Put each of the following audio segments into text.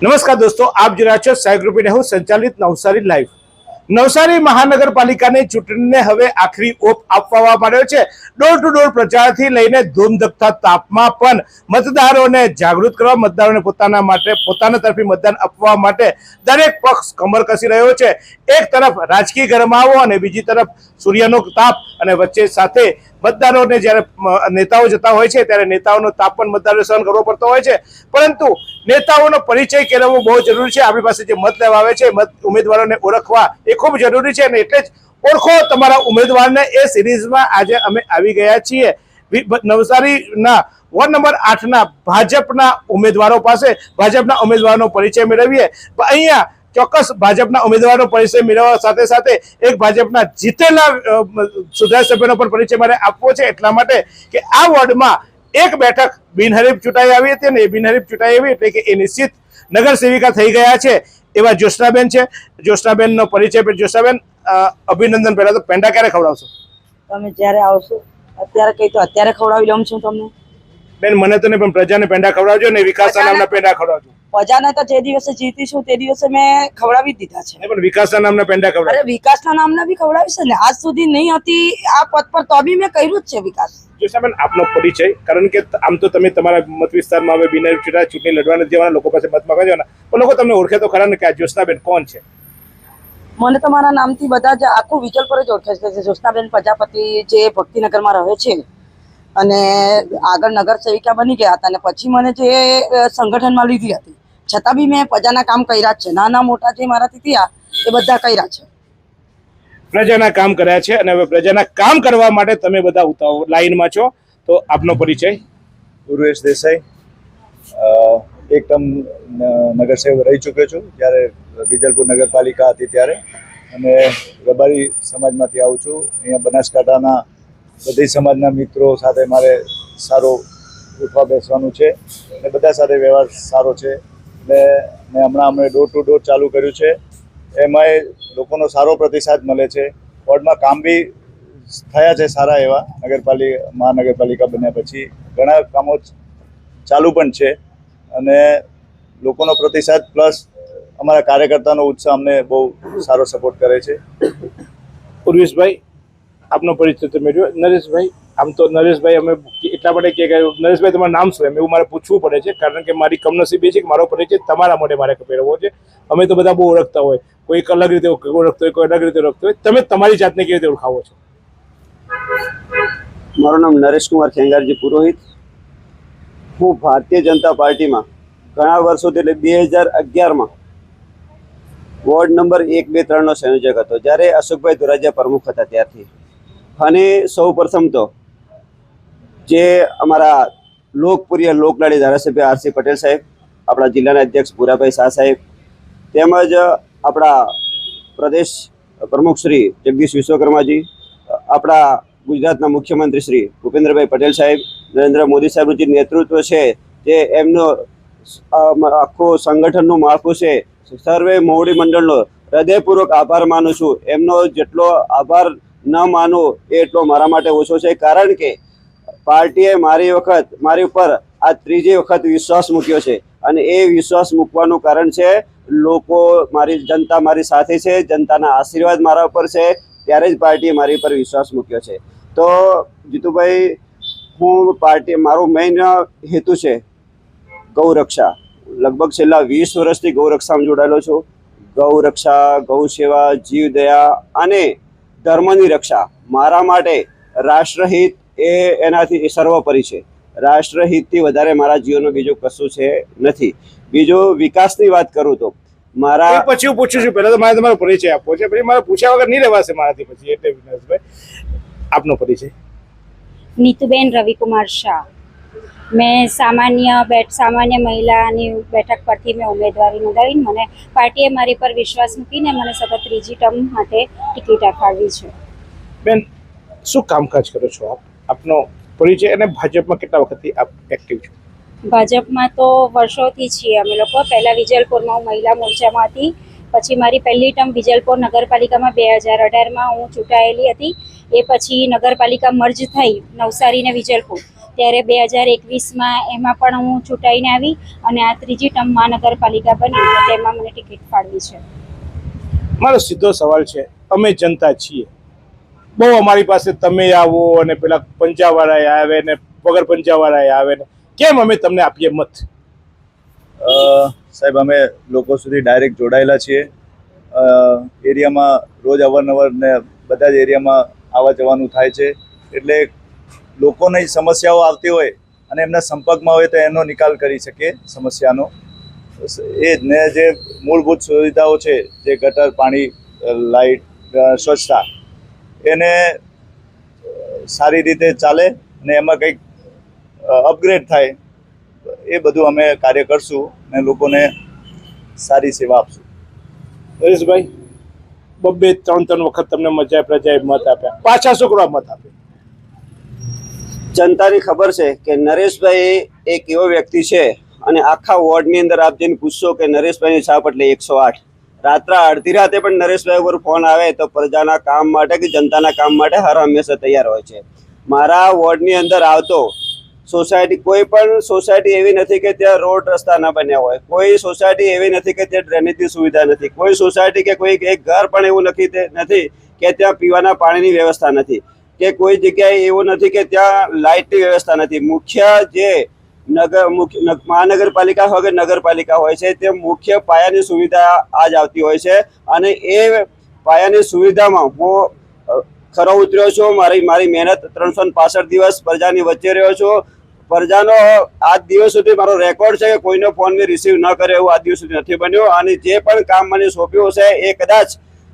નમસ્કાર દોસ્તો, આપ જોઈ રહ્યા છો સાઈ ગ્રુપ ઇન્ડિયા સંચાલિત નવસારી લાઈવ। નવસારી મહાનગરપાલિકાની ચૂંટણીને હવે આખરી ઓપ આપવામાં આવ્યો છે। ડોર ટુ ડોર પ્રચારથી લઈને ધૂમધકતા તાપમાં પણ મતદારોને જાગૃત કરવા, મતદારોને પોતાના તરફી મતદાન આપવા માટે દરેક પક્ષ કમર કસી રહ્યો છે। એક તરફ રાજકીય ગરમાવો અને બીજી તરફ સૂર્યનો તાપ, અને વચ્ચે સાથે મતદારોને જ્યારે નેતાઓ જતા હોય છે ત્યારે નેતાઓનો તાપ પણ મતદારોને સહન કરવો પડતો હોય છે, પરંતુ નેતાઓનો પરિચય કેળવવો બહુ જરૂરી છે। આપણી પાસે જે મત લેવા આવે છે, ઉમેદવારોને ઓળખવા એ ખૂબ જરૂરી છે, અને એટલે જ ઓળખો તમારા ઉમેદવારને એ સિરીઝમાં આજે અમે આવી ગયા છીએ નવસારીના વોર્ડ નંબર 8ના ભાજપના ઉમેદવારો પાસે। ભાજપના ઉમેદવારનો પરિચય મેળવીએ। અહીંયા ચોક્કસ ભાજપના ઉમેદવારનો પરિચય મેળવવા સાથે સાથે એક ભાજપના જીતેલા સુધાર સભ્યનો પણ પરિચય મારે આપવો છે, એટલા માટે કે આ વોર્ડમાં એક બેઠક બિનહરીફ ચૂંટાઈ આવી હતી, અને એ બિનહરીફ ચૂંટાઈ આવી એટલે કે એ નિશ્ચિત નગર સેવિકા થઈ ગયા છે એવા જ્યોત્સનાબેન છે। જ્યોત્સનાબેનનો પરિચય। જ્યોત્સનાબેન, અભિનંદન। પહેલા તો પેંડા ક્યારે ખવડાવશો? તમે જ્યારે આવશો અત્યારે કહી તો અત્યારે ખવડાવી લઉં છું તમને બેન। મને તો નહીં, પણ પ્રજાને પેંડા ખવડાવજો ને વિકાસના નામના પેંડા ખવડાવજો। પ્રજાને તો જે દિવસે જીતીશું તે દિવસે મેં ખવડાવી દીધા છે, પણ વિકાસના નામના પેંડા ખવડાવજો। અરે વિકાસના નામના બી ખવડાવીશ ને, આજ સુધી નહીં હતી આ પદ પર તો બી મેં કર્યું જ છે વિકાસ। જ્યોત્સનાબેન, આપનો પરિચય, કારણ કે આમ તો તમે તમારા મત વિસ્તારમાં હવે બિનહરીફ ચૂંટણી લડવા નથી જવાના, લોકો પાસે મત માંગવા જવાના, પણ લોકો તમને ઓળખે તો ખરા ને કે આ જ્યોત્સનાબેન કોણ છે? મને તો મારા નામથી બધા જ આખું વિજલ પર જ ઓળખે છે। જ્યોત્સનાબેન પ્રજાપતિ જે ભક્તિનગરમાં રહે છે અને આગળ નગર સેવિકા બની ગયા હતા, અને પછી મને જે સંગઠનમાં લીધી હતી, છતાં બી મેં પ્રજાના કામ કર્યા જ છે। નાના મોટા જે મારાથી થયા એ બધા કર્યા છે, પ્રજાના કામ કર્યા છે, અને હવે પ્રજાના કામ કરવા માટે તમે બધા લાઈનમાં છો। તો આપનો પરિચય? ઉર્વેશ દેસાઈ, એક ટર્મ નગરસેવક રહી ચૂક્યો છું જ્યારે વિજલપુર નગરપાલિકા હતી ત્યારે, અને રબારી સમાજમાંથી આવું છું। અહીંયા બનાસકાંઠાના બધી સમાજના મિત્રો સાથે મારે સારો ઉઠવા બેસવાનું છે, અને બધા સાથે વ્યવહાર સારો છે, એટલે મેં હમણાં અમે ડોર ટુ ડોર ચાલુ કર્યું છે। એમાંય લોકોનો સારો પ્રતિસાદ મળે છે। વોર્ડમાં કામ બી થયા છે સારા એવા। મહાનગરપાલિકા બન્યા પછી ઘણા કામો ચાલુ પણ છે, અને લોકોનો પ્રતિસાદ પ્લસ અમારા કાર્યકર્તાનો ઉત્સાહ અમને બહુ સારો સપોર્ટ કરે છે। ઉર્વેશભાઈ, આપનો પરિચય તો મેળવ્યો। નરેશભાઈ, આમ તો નરેશભાઈ અમે એટલા માટે કે નરેશભાઈ તમારું નામ શું એમ એવું મારે પૂછવું પડે છે, કારણ કે મારી કમનસીબી છે કે મારો પરિચય તમારા માટે મારે મેળવવો છે। અમે તો બધા બહુ ઓળખતા હોય, કોઈ એક અલગ રીતે ઓળખતો હોય, કોઈ અલગ રીતે ઓળખતો હોય, તમે તમારી જાતને કેવી રીતે ઓળખાવો છો? મારું નામ નરેશ કુમાર ખેંગારજી પુરોહિત। હું ભારતીય જનતા પાર્ટીમાં ઘણા વર્ષોથી એટલે 2011માં વોર્ડ નંબર 1, 2, 3નો સંયોજક હતો, જ્યારે અશોકભાઈ ધોરાજીયા પ્રમુખ હતા ત્યારથી। અને સૌ પ્રથમ તો જે અમારા લોકપ્રિય લોકલાડી ધારાસભ્ય આરસી પટેલ સાહેબ, આપણા જિલ્લાના અધ્યક્ષ ભૂરાભાઈ શાહ સાહેબ, તેમજ આપણા પ્રદેશ પ્રમુખ શ્રી જગદીશ વિશ્વકર્માજી, આપણા ગુજરાતના મુખ્યમંત્રી શ્રી ભૂપેન્દ્રભાઈ પટેલ સાહેબ, નરેન્દ્ર મોદી સાહેબનું જે નેતૃત્વ છે, જે એમનો આખું સંગઠનનું માળખું છે, સર્વે મોવડી મંડળનો હૃદયપૂર્વક આભાર માનું છું। એમનો જેટલો આભાર ન માનું એટલો મારા માટે ઓછો છે, કારણ કે પાર્ટીએ મારી ઉપર આ ત્રીજી વખત વિશ્વાસ મૂક્યો છે, અને એ વિશ્વાસ મૂકવાનું કારણ છે લોકો, જનતા મારી સાથે છે, જનતાના આશીર્વાદ મારા ઉપર છે, ત્યારે જ પાર્ટીએ મારી ઉપર વિશ્વાસ મૂક્યો છે। તો જીતુભાઈ, મારો મેઇન હેતુ છે ગૌરક્ષા। લગભગ છેલ્લા 20 વર્ષથી ગૌરક્ષામાં જોડાયેલો છું। ગૌરક્ષા, ગૌ સેવા, જીવદયા અને ધર્મની રક્ષા મારા માટે રાષ્ટ્રહિત એનાથી સર્વોપરી છે। રાષ્ટ્રહિતથી વધારે મારા જીવનમાં બીજું કશું છે નથી। બીજું વિકાસની વાત કરું તો મારા પછી હું પૂછું છું, પહેલા તો મારે તમારો પરિચય આપવો છે, પછી મારે પૂછ્યા વગર નહીં રહેવાશે મારાથી પછી, એટલે વિનાશભાઈ આપનો પરિચય? નીતુબેન રવિકુમાર શાહ। મેં સામાન્ય મહિલાની બેઠક પરથી મેં ઉમેદવારી નોંધાવી। મને પાર્ટીએ મારી પર વિશ્વાસ મૂકીને મને સતત ત્રીજી ટર્મ માટે ટિકિટ અપાવી છે। બેન, શું કામકાજ કરો છો આપ? આપનો પરિચય, અને ભાજપમાં કેટલા વખતથી આપ એક્ટિવ છો? ભાજપમાં તો વર્ષોથી છીએ અમે લોકો। પહેલાં વિજલપુરમાં હું મહિલા મોરચામાં હતી, પછી મારી પહેલી ટર્મ વિજલપુર નગરપાલિકામાં 2018માં હું ચૂંટાયેલી હતી। એ પછી નગરપાલિકા મર્જ થઈ નવસારી ને વિજલપુર, ત્યારે 2021માં એમાં પણ હું ચૂંટાઈને આવી અને આ ત્રીજી ટર્મ મહાનગરપાલિકા બની તો તેમાં મને ટિકિટ ફાળવી છે. મારો સીધો સવાલ છે, અમે જનતા છીએ, બહુ અમારી પાસે તમે આવો અને પેલા પંચાવાળા આવે ને વગર પંચાવાળા આવે ને, કેમ અમે તમને આપીએ મત? સાહેબ, અમે લોકો સુધી ડાયરેક્ટ જોડાયેલા છીએ. એરિયામાં રોજ અવારનવાર ને બધા જ એરિયામાં આવવા જવાનું થાય છે, એટલે લોકોને સમસ્યાઓ આવતી હોય અને એમના સંપર્કમાં હોય તો એનો નિકાલ કરી શકીએ સમસ્યાનો. એ જ ને જે મૂળભૂત સુવિધાઓ છે, જે ગટર, પાણી, લાઇટ, સ્વચ્છતા, એને સારી રીતે ચાલે અને એમાં કંઈક અપગ્રેડ થાય, એ બધું અમે કાર્ય કરશું અને લોકોને સારી સેવા આપશું. નરેશભાઈ, 2-3 વખત તમને પ્રજાએ મત આપ્યા, પાછા શું કરવા મત આપ્યા? જનતાની ખબર છે કે નરેશભાઈ એક એવો વ્યક્તિ છે અને આખા વોર્ડની અંદર આપ જઈને પૂછશો કે નરેશભાઈની છાપ એટલે 108. રાત્રે અડધી રાતે પણ નરેશભાઈ ઉપર ફોન આવે તો પ્રજાના કામ માટે કે જનતાના કામ માટે હર હંમેશા તૈયાર હોય છે. મારા વોર્ડની અંદર આવતો સોસાયટી, કોઈ પણ સોસાયટી એવી નથી કે ત્યાં રોડ રસ્તા ન બન્યા હોય, કોઈ સોસાયટી એવી નથી કે ત્યાં ડ્રેનેજની સુવિધા નથી, કોઈ સોસાયટી કે કોઈ એક ઘર પણ એવું નથી કે ત્યાં પીવાના પાણીની વ્યવસ્થા નથી, કે કોઈ જગ્યાએ એવું નથી કે ત્યાં લાઇટની વ્યવસ્થા નથી. મુખ્ય જે મહાનગરપાલિકા હોય કે નગરપાલિકા હોય છે તે મુખ્ય પાયાની સુવિધા આજ આવતી હોય છે અને એ પાયાની સુવિધામાં હું ખરો ઉતર્યો છું. મારી મહેનત 365 દિવસ પ્રજાની વચ્ચે રહ્યો છું. પ્રજાનો આજ દિવસ સુધી મારો રેકોર્ડ છે કે કોઈનો ફોન મેં રિસીવ ન કર્યો એવું આજ દિવસ સુધી નથી બન્યો. અને જે પણ કામ મને સોંપ્યું છે એ કદાચ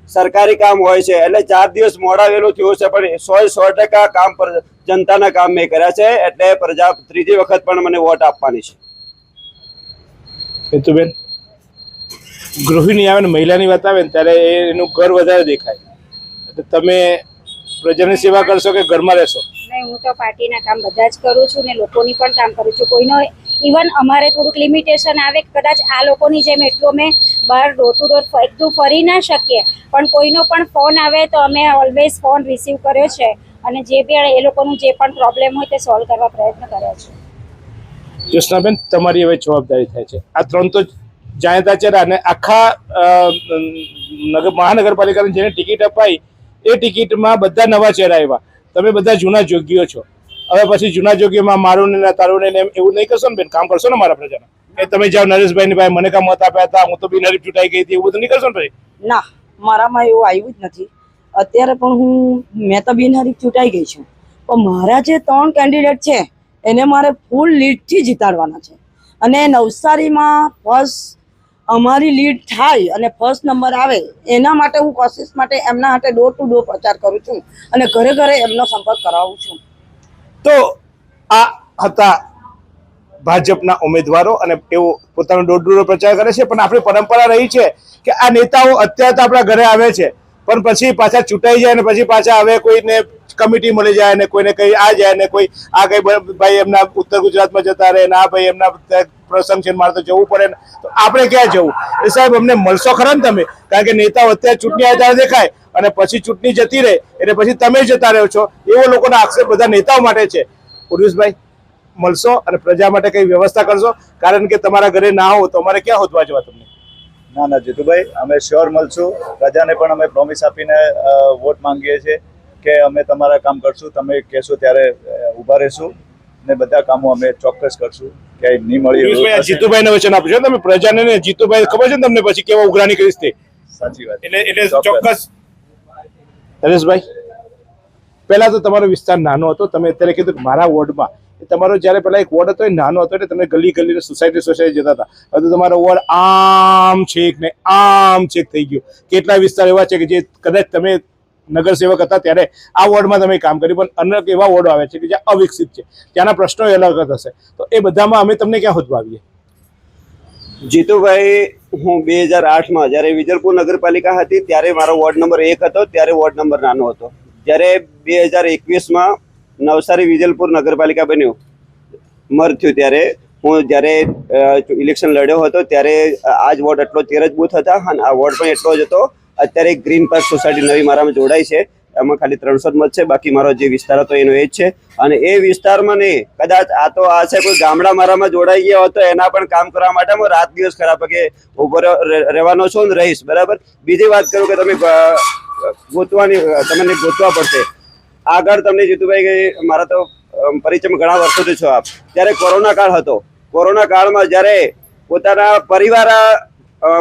સરકારી કામ હોય છે એટલે 4 દિવસ મોડા વહેલું થયું છે, પણ 100% કામ પર જનતાના કામ મેં કર્યા છે, એટલે પ્રજા ત્રીજી વખત પણ મને વોટ આપવાની છે. હેતુબેન, ગૃહિણી આવે ને મહિલાની વાત આવે ને ત્યારે એનું ઘર વધારે દેખાય, એટલે તમે પ્રજાની સેવા કરશો કે ઘરમાં રહેશો? નહીં, હું તો પાર્ટીના કામ બધા જ કરું છું ને લોકોની પણ કામ કરું છું. કોઈનો ઇવન અમારે થોડુંક લિમિટેશન આવે, કદાચ આ લોકોની જેમ એટલું અમે બહાર ડોર ટુ ડોર એકદમ ફરી ના શકીએ, પણ કોઈનો પણ ફોન આવે તો અમે ઓલવેઝ ફોન રિસીવ કર્યો છે અને જે બી એ લોકોનું જે પણ પ્રોબ્લેમ હોય તે સોલ્વ કરવા પ્રયત્ન કર્યા છે. જ્યોત્સનાબેન, તમારી હવે જવાબદારી થાય છે. આ 3 તો જાણીતા ચહેરા અને આખા મહાનગરપાલિકાની જેને ટિકિટ અપાઈ એ ટિકિટમાં બધા નવા ચહેરા આવ્યા, તમે બધા જૂના જોગીઓ છો. હવે પછી જૂના જોગીઓમાં મારું ને તારું ને એમ એવું નહીં કરશો ને બેન? કામ કરશો ને મારા પ્રજાના? એ તમે જાઓ નરેશભાઈ ભાઈ મને કામ મત આપ્યા હતા, હું તો બિનહરીફ ચૂંટાઈ ગઈ હતી, એવું બધું નહીં કરશો ને ભાઈ? ના, મારામાં એવું આવ્યું જ નથી. અત્યારે પણ મેં તો બિનહરીફ ચૂંટાઈ ગઈ છું, પણ મારા જે 3 કેન્ડિડેટ છે એને મારે ફૂલ લીડથી જીતાડવાના છે અને નવસારીમાં ફર્સ્ટ અમારી લીડ થાય અને ફર્સ્ટ નંબર આવે એના માટે હું કોશિશ માટે એમના માટે ડોર ટુ ડોર પ્રચાર કરું છું અને ઘરે ઘરે એમનો સંપર્ક કરાવું છું. તો આ હતા ભાજપના ઉમેદવારો અને તેઓ પોતાનો ડોર ટુ ડોર પ્રચાર કરે છે. પણ આપણી પરંપરા રહી છે કે આ નેતાઓ અત્યારે તો આપણા ઘરે આવે છે પણ પછી પાછા ચૂંટાઈ જાય ને પછી પાછા આવે, કોઈને કમિટી મળી જાય ને કોઈને કઈ આ જાય ને કોઈ આ કઈ ભાઈ એમના ઉત્તર ગુજરાતમાં જતા રહે ને આ ભાઈ એમના પ્રસંગ છે મારે તો જવું પડે ને, તો આપણે ક્યાં જવું? એ સાહેબ અમને મળશો ખરા ને તમે? કારણ કે નેતાઓ અત્યારે ચૂંટણી આવે ત્યારે દેખાય અને પછી ચૂંટણી જતી રહે એટલે પછી તમે જતા રહ્યો છો, એવો લોકોના આક્ષેપ બધા નેતાઓ માટે છે. પુરુષભાઈ, મળશો અને પ્રજા માટે કઈ વ્યવસ્થા કરશો? કારણ કે તમારા ઘરે ના હો તો અમારે ક્યાં હોદવા જવા તમને? ના જીતુભાઈ, અમે શ્યોર મળશું. પ્રજાને પણ અમે પ્રોમિસ આપીને વોટ માંગીએ છીએ કે અમે તમારા કામ કરશું, તમે કહેશો ત્યારે ઊભા રહેશું ને બધા કામો અમે ચોક્કસ કરશું. ક્યાંય નહીં મળી જીતુભાઈને વચન આપજો તમે પ્રજાને ને. જીતુભાઈ ખબર છે ને તમને પછી કેવા ઉઘરાણી કરીશ તે? સાચી વાત. એટલે ચોક્કસ. નરેશભાઈ, પહેલા તો તમારો વિસ્તાર નાનો હતો, તમે અત્યારે કીધું કે મારા વોર્ડમાં, તમારો જ્યારે પહેલા એક વોર્ડ હતો એ નાનો હતો એટલે તમે ગલી ગલી સોસાયટી જતા હતા. હવે તો તમારો વોર્ડ આમ છેક ને આમ છેક થઈ ગયો. કેટલા વિસ્તાર એવા છે કે જે કદાચ તમે નગરસેવક હતા ત્યારે આ વોર્ડમાં તમે કામ કર્યું, પણ અનેક એવા વોર્ડો આવે છે કે જ્યાં અવિકસિત છે, ત્યાંના પ્રશ્નો અલગ હશે. તો એ બધામાં અમે તમને ક્યાં હોદવાવીએ? જીતુભાઈ, હું 2008માં જ્યારે વિજલપુર નગરપાલિકા હતી ત્યારે મારો વોર્ડ નંબર 1 હતો, ત્યારે વોર્ડ નંબર નાનો હતો. જ્યારે 2021માં નવસારી વિજલપુર નગરપાલિકા બન્યું, મર્જ થયું, ત્યારે હું જ્યારે ઇલેક્શન લડ્યો હતો ત્યારે આ જ વોર્ડ એટલો 13 જ બૂથ હતા અને આ વોર્ડ પણ એટલો જ હતો. અત્યારે ગ્રીન પાર્ક સોસાયટી નવી મારામાં જોડાઈ છે, એમાં ખાલી 300 મત છે, બાકી મારો જે વિસ્તાર હતો એનો એ જ છે. અને એ વિસ્તારમાં નહીં, કદાચ આ તો આ છે કોઈ ગામડા મારામાં જોડાઈ ગયા હોત તો એના પણ કામ કરવા માટે હું રાત દિવસ ખરાબ કે ઉભો રહેવાનો છું ને રહીશ. બરાબર. બીજી વાત કરું કે તમે તમને ગોતવા પડશે. આગળ તમને જીતુભાઈ કે મારા તો પરિચયમાં ઘણા વર્ષોથી છો આપ, ત્યારે કોરોના કાળ હતો. કોરોના કાળમાં જ્યારે પોતાના પરિવાર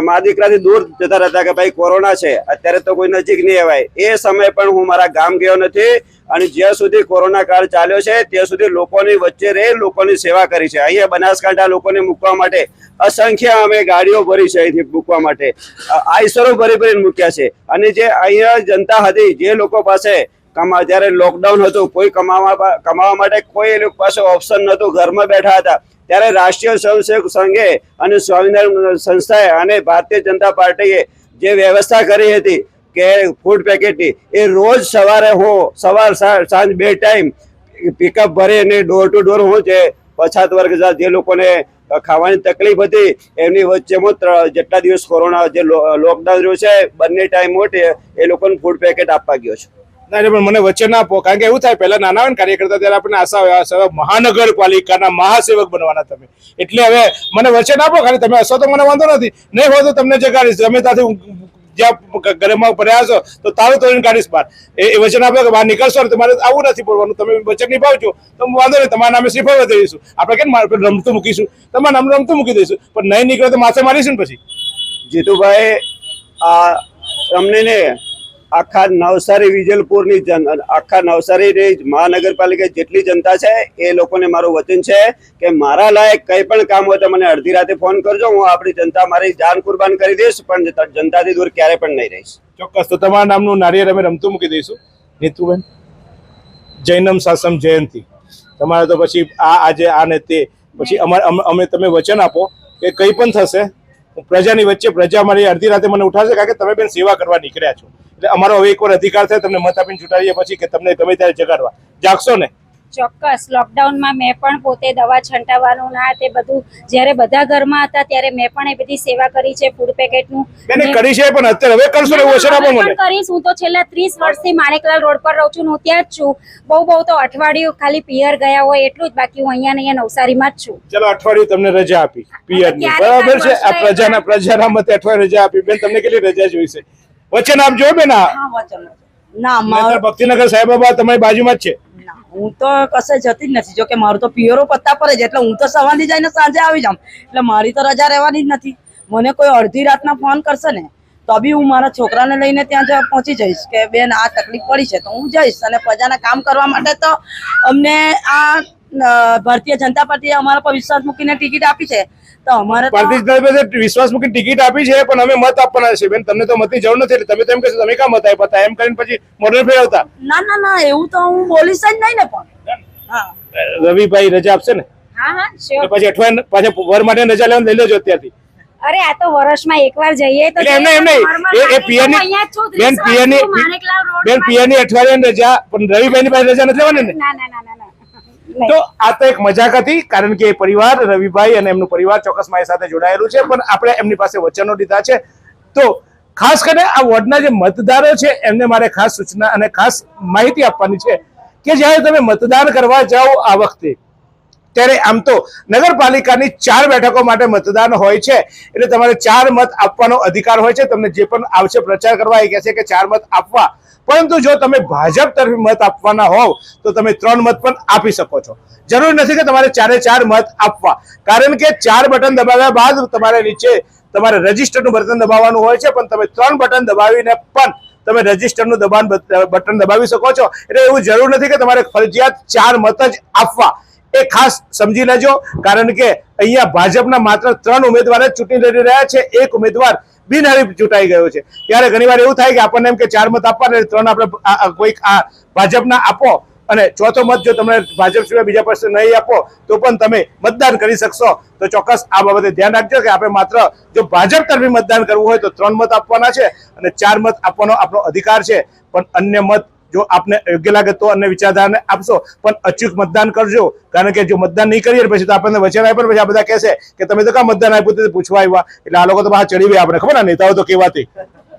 મા દીકરાથી દૂર જતા રહેતા કે ભાઈ કોરોના છે, અત્યારે તો કોઈ નજીક નહીં અવાય, એ સમય પણ હું મારા ગામ ગયો નથી. અને જ્યાં સુધી કોરોના કાળ ચાલ્યો છે ત્યાં સુધી લોકોની વચ્ચે રહી લોકોની સેવા કરી છે. અહીંયા બનાસકાંઠા લોકોને મૂકવા માટે અસંખ્ય અમે ગાડીઓ ભરી છે, અહીંથી મૂકવા માટે આઈસરો ભરીને મૂક્યા છે. અને જે અહીંયા જનતા હતી, જે લોકો પાસે જ્યારે લોકડાઉન હતું, કોઈ કમાવા માટે કોઈ એ લોકો પાસે ઓપ્શન નહોતું, ઘરમાં બેઠા હતા, ત્યારે રાષ્ટ્રીય સ્વયંસેવક સંઘે અને સ્વામિનારાયણ સંસ્થાએ અને ભારતીય જનતા પાર્ટીએ જે વ્યવસ્થા કરી હતી કે ફૂડ પેકેટની, એ રોજ સવાર સાંજ 2 ટાઈમ પિકઅપ ભરી અને ડોર ટુ ડોર હું જે પછાત વર્ગ જે લોકોને ખાવાની તકલીફ હતી એમની વચ્ચેમાં જેટલા દિવસ કોરોના જે લોકડાઉન રહ્યું છે બંને ટાઈમ મોટે એ લોકોને ફૂડ પેકેટ આપવા ગયો છું. ના પણ મને વચ્ચે ના આપો, કારણ કે એવું થાય પહેલા નાના હોય ને કાર્યકર્તા ત્યારે આપણને આશા હોય મહાનગરપાલિકાના મહાસેવક બનવાના તમે, એટલે હવે મને વચ્ચે ના આપો. ખાલી તમે હશો તો મને વાંધો નથી, નહીં હોય તો તમને જગાડીશ. ગમે ત્યાંથી જ્યાં ઘરમાં ભર્યા હશો તો તારું તોડીને કાઢીશ બહાર. એ વચન આપો કે બહાર નીકળશો ને તમારે આવું નથી પડવાનું, તમે વચન નિભાવજો તો વાંધો નહીં, તમારા નામે શ્રીફળ વધારી દઈશું. આપણે કેમ રમતું મૂકીશું, તમારા નામ રમતું મૂકી દઈશું, પણ નહીં નીકળે તો માથે મારીશું ને પછી. જીતુભાઈ, આ તમને ને આખા નવસારી વિજલપુરની આખા નવસારીની મહાનગરપાલિકા જેટલી જનતા છે એ લોકોને મારું વચન છે કે મારા લાયક કંઈ પણ કામ હોય તો મને અડધી રાતે ફોન કરજો. હું આપણી જનતા મારી જાન કુરબાન કરી દઈશ, પણ જનતાથી દૂર ક્યારે પણ નહીં રહીશ. ચોક્કસ. તો તમારા નામનું નારિયેળ અમે રમતું મૂકી દઈશું. નીતુબેન, જૈનમ સાસમ જયંતી તમારે તો પછી આજે આ ને તે પછી અમે તમે વચન આપો કે કંઈ પણ થશે પ્રજાની વચ્ચે, પ્રજા મારી અડધી રાતે મને ઉઠાડશે, કારણ કે તમે બેન સેવા કરવા નીકળ્યા છો. એટલે અમારો હવે એકવાર અધિકાર થાય તમને મત આપીને ચૂંટાડીએ પછી કે તમને ગમે ત્યારે જગાડવા. જાગશો ને? ચોક્કસ. લોકડાઉનમાં મેં પણ પોતે દવા છંટાવવાનું ના તે બધું જ્યારે બધા ઘરમાં હતા ત્યારે મેં પણ એ બધી સેવા કરી છે. ફૂડ પેકેટનું બેન કરી છે, પણ અત્યારે હવે કરશો ને એવું આપો મને. કરીશ. હું તો છેલ્લા 30 વર્ષથી માણેકલાલ રોડ પર રહું છું, હું ત્યાં જ છું. બહુ તો અઠવાડિયું ખાલી પિયર ગયા હોય એટલું જ, બાકી હું અહીંયા નવસારીમાં જ છું. ચલો, અઠવાડિયું તમને રજા આપી પિયરની, બરાબર છે. આ પ્રજાના મતે અઠવાડિયું રજા આપી. બેન તમને કેટલી રજા જોઈશે? વચન આપજો બેન. ના, ભક્તિનગર સાંઈ બાબા તમારી બાજુમાં જ છે. હું તો કશે જતી જ નથી, જો કે મારું તો પિયરો પત્તા પર જ, એટલે હું તો સવારની જઈને સાંજે આવી જાઉં, એટલે મારી તો રજા રહેવાની જ નથી. મને કોઈ અડધી રાતના ફોન કરશે ને તો બી હું મારા છોકરાને લઈને ત્યાં પહોંચી જઈશ કે બેન આ તકલીફ પડી છે તો હું જઈશ. અને પ્રજાના કામ કરવા માટે તો અમને આ ભારતીય જનતા પાર્ટીએ અમારા પર વિશ્વાસ મૂકીને ટિકિટ આપી છે, તો અમારે વિશ્વાસ મૂકીને ટિકિટ આપી છે, પણ અમે મત આપવાના છે. બેન તમને તો મતની જરૂર નથી, એટલે તમે તો એમ કહેશો તમે ક્યાં મત આપ્યા એમ કરીને પછી મોડલ ફેરવતા. ના, એવું તો હું બોલીશ જ નહીં ને. પણ હા, રવિભાઈ રજા આપશે ને? હા, શ્યોર. પછી અઠવાડિયા પાછા વર માટે રજા લેવાનું લઈ લેજો અત્યારથી. અરે આ તો વર્ષમાં એકવાર જઈએ તો એમ નહીં, એ પિયરની અઠવાડિયાની રજા, પણ રવિભાઈની પાસે રજા નથી લેવાની ને. ના. તો આ તો એક મજાક હતી, કારણ કે પરિવાર રવિભાઈ અને એમનું પરિવાર ચોક્કસ મારી સાથે જોડાયેલું છે, પણ આપણે એમની પાસે વચનો લીધા છે. તો ખાસ કરીને આ વોર્ડના જે મતદારો છે એમને મારે ખાસ સૂચના અને ખાસ માહિતી આપવાની છે કે જ્યારે તમે મતદાન કરવા જાઓ આ વખતે, ત્યારે આમ તો નગરપાલિકાની 4 બેઠકો માટે મતદાન હોય છે, એટલે તમારે 4 મત આપવાનો અધિકાર હોય છે. તમને જે પણ આવશે પ્રચાર કરવા એ કહેશે કે 4 મત આપવા, પરંતુ જો તમે ભાજપ તરફી મત આપવાના હોવ તો તમે 3 મત પણ આપી શકો છો. જરૂર નથી કે તમારે 4 મત આપવા, કારણ કે 4 બટન દબાવ્યા બાદ તમારે નીચે તમારે રજીસ્ટરનું બટન દબાવવાનું હોય છે, પણ તમે 3 બટન દબાવીને પણ તમે રજીસ્ટરનું બટન દબાવી શકો છો. એટલે એવું જરૂર નથી કે તમારે ફરજિયાત 4 મત જ આપવા, એ ખાસ સમજી લેજો. કારણ કે અહીંયા ભાજપના માત્ર 3 ઉમેદવાર જ ચૂંટણી લડી રહ્યા છે, એક ઉમેદવાર બિનહરીફ ચૂંટાઈ ગયો છે. ત્યારે ઘણીવાર એવું થાય કે આપણને એમ કે 4 મત આપવા ને 3 આપણે કોઈક ભાજપના આપો, અને ચોથો મત જો તમે ભાજપ સિવાય બીજા પાસે નહીં આપો તો પણ તમે મતદાન કરી શકશો. તો ચોક્કસ આ બાબતે ધ્યાન રાખજો કે આપણે માત્ર જો ભાજપ તરફી મતદાન કરવું હોય તો 3 મત આપવાના છે અને 4 મત આપવાનો આપણો અધિકાર છે, પણ અન્ય મત જો આપને યોગ્ય લાગે તો અન્ય વિચારધારાને આપશો, પણ અચૂક મતદાન કરજો. કારણ કે જો મતદાન નહીં કરીએ પછી તો આપણને વચન આપ્યું પછી આ બધા કહેશે કે તમે તો કાં મતદાન આપ્યું તે પૂછવા આવ્યા. એટલે આ લોકો તો બહાર ચડી ગયા, આપણે ખબર ને નેતાઓ તો કહેવાતી.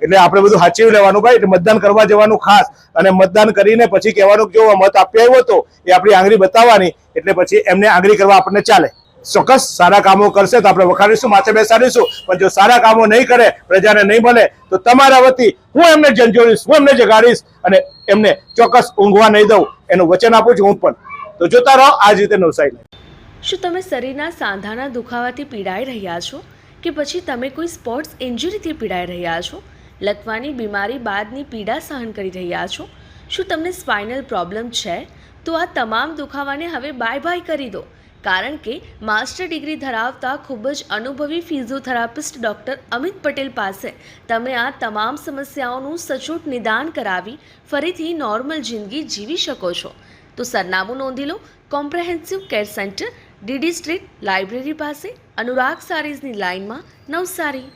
એટલે આપણે બધું સાચવી લેવાનું ભાઈ. એટલે મતદાન કરવા જવાનું ખાસ, અને મતદાન કરીને પછી કહેવાનું કે જો મત આપી આવ્યો હતો એ આપણી આંગળી બતાવવાની. એટલે પછી એમને આંગળી કરવા આપણને ચાલે. ચોક્કસ સારા કામો કરશે તો આપણે વખાડીશું, માથે બેસાડીશું. પણ જો સારા કામો નહીં કરે, પ્રજાને નહીં મળે, તો તમારા વતી હું એમને ઝંઝોડીશ, હું એમને જગાડીશ અને એમને ચોક્કસ ઊંઘવા નહીં દઉં, એનું વચન આપું છું હું પણ. તો જોતા રહો આ જ રીતે નવસારી. શું તમે શરીરના સાંધાના દુખાવાથી પીડાઈ રહ્યા છો કે પછી તમે કોઈ સ્પોર્ટ્સ ઇન્જરીથી પીડાઈ રહ્યા છો? લકવાની બીમારી બાદની પીડા સહન કરી રહ્યા છો? શું તમને સ્પાઇનલ પ્રોબ્લેમ છે? તો આ તમામ દુખાવાને હવે બાય બાય કરી દો. કારણ કે માસ્ટર ડિગ્રી ધરાવતા ખૂબ જ અનુભવી ફિઝિયોથેરાપિસ્ટ ડૉક્ટર અમિત પટેલ પાસે તમે આ તમામ સમસ્યાઓનું સચોટ નિદાન કરાવી ફરીથી નોર્મલ જિંદગી જીવી શકો છો. તો સરનામું નોંધી લો. Comprehensive care centre, DD street, library પાસે, અનુરાગ સારીઝની લાઇનમાં, નવસારી.